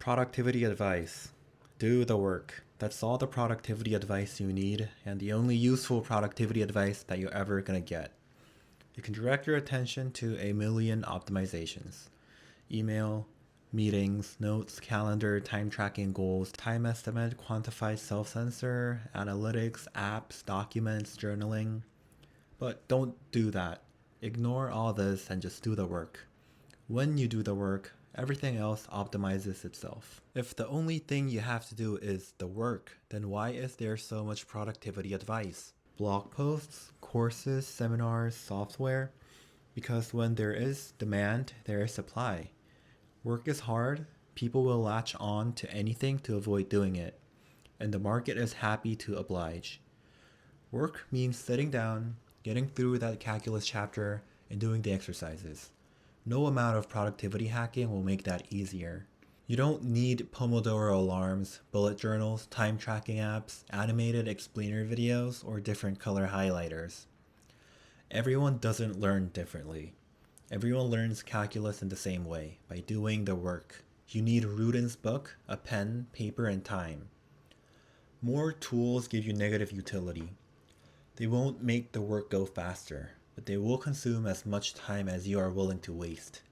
Productivity advice. Do the work. That's all the productivity advice you need, and the only useful productivity advice that you're ever gonna get. You can direct your attention to a million optimizations: email, meetings, notes, calendar, time tracking goals, time estimate, quantified self-censor, analytics, apps, documents, journaling. But don't do that. Ignore all this and just do the work. When you do the work, everything else optimizes itself. If the only thing you have to do is the work, then why is there so much productivity advice? Blog posts, courses, seminars, software? Because when there is demand, there is supply. Work is hard, people will latch on to anything to avoid doing it, and the market is happy to oblige. Work means sitting down, getting through that calculus chapter, and doing the exercises. No amount of productivity hacking will make that easier. You don't need Pomodoro alarms, bullet journals, time tracking apps, animated explainer videos, or different color highlighters. Everyone doesn't learn differently. Everyone learns calculus in the same way, by doing the work. You need Rudin's book, a pen, paper, and time. More tools give you negative utility. They won't make the work go faster, but they will consume as much time as you are willing to waste.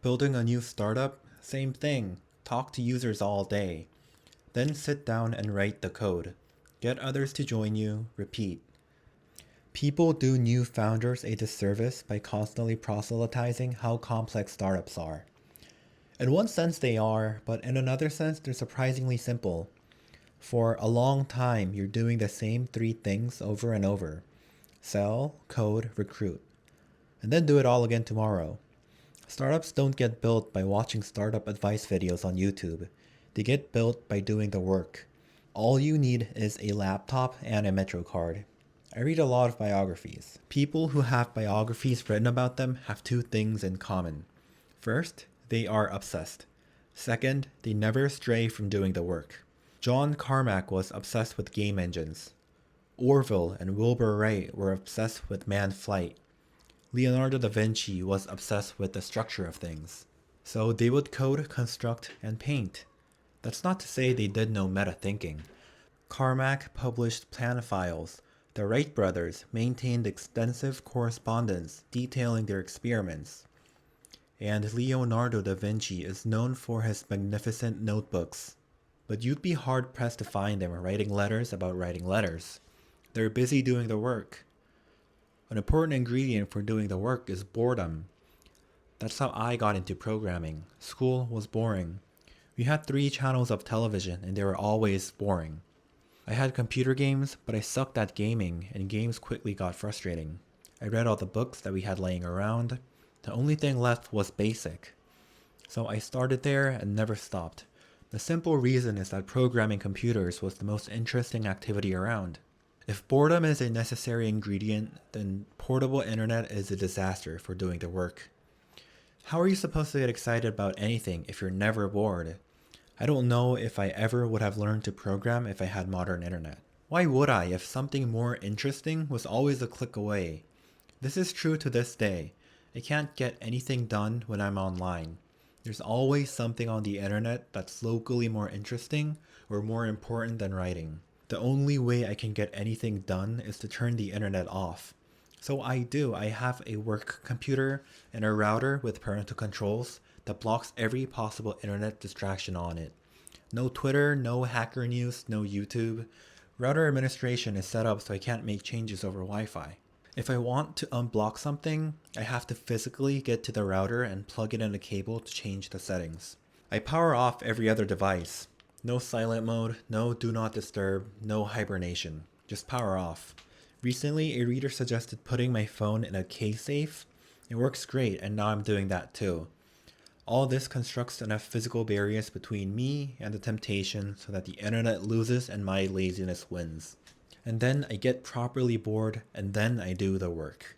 Building a new startup? Same thing. Talk to users all day. Then sit down and write the code. Get others to join you, repeat. People do new founders a disservice by constantly proselytizing how complex startups are. In one sense they are, but in another sense they're surprisingly simple. For a long time, you're doing the same 3 things over and over. Sell, code, recruit. And then do it all again tomorrow. Startups don't get built by watching startup advice videos on YouTube. They get built by doing the work. All you need is a laptop and a Metro card. I read a lot of biographies. People who have biographies written about them have 2 things in common. First, they are obsessed. Second, they never stray from doing the work. John Carmack was obsessed with game engines. Orville and Wilbur Wright were obsessed with manned flight. Leonardo da Vinci was obsessed with the structure of things. So they would code, construct, and paint. That's not to say they did no meta-thinking. Carmack published Planophiles. The Wright brothers maintained extensive correspondence detailing their experiments. And Leonardo da Vinci is known for his magnificent notebooks. But you'd be hard-pressed to find them writing letters about writing letters. They're busy doing the work. An important ingredient for doing the work is boredom. That's how I got into programming. School was boring. We had 3 channels of television and they were always boring. I had computer games, but I sucked at gaming and games quickly got frustrating. I read all the books that we had laying around. The only thing left was BASIC. So I started there and never stopped. The simple reason is that programming computers was the most interesting activity around. If boredom is a necessary ingredient, then portable internet is a disaster for doing the work. How are you supposed to get excited about anything if you're never bored? I don't know if I ever would have learned to program if I had modern internet. Why would I if something more interesting was always a click away? This is true to this day. I can't get anything done when I'm online. There's always something on the internet that's locally more interesting or more important than writing. The only way I can get anything done is to turn the internet off. So I do. I have a work computer and a router with parental controls that blocks every possible internet distraction on it. No Twitter, no hacker news, no YouTube. Router administration is set up so I can't make changes over Wi-Fi. If I want to unblock something, I have to physically get to the router and plug it in a cable to change the settings. I power off every other device. No silent mode, no do not disturb, no hibernation. Just power off. Recently, a reader suggested putting my phone in a case safe. It works great, and now I'm doing that too. All this constructs enough physical barriers between me and the temptation so that the internet loses and my laziness wins. And then I get properly bored, and then I do the work.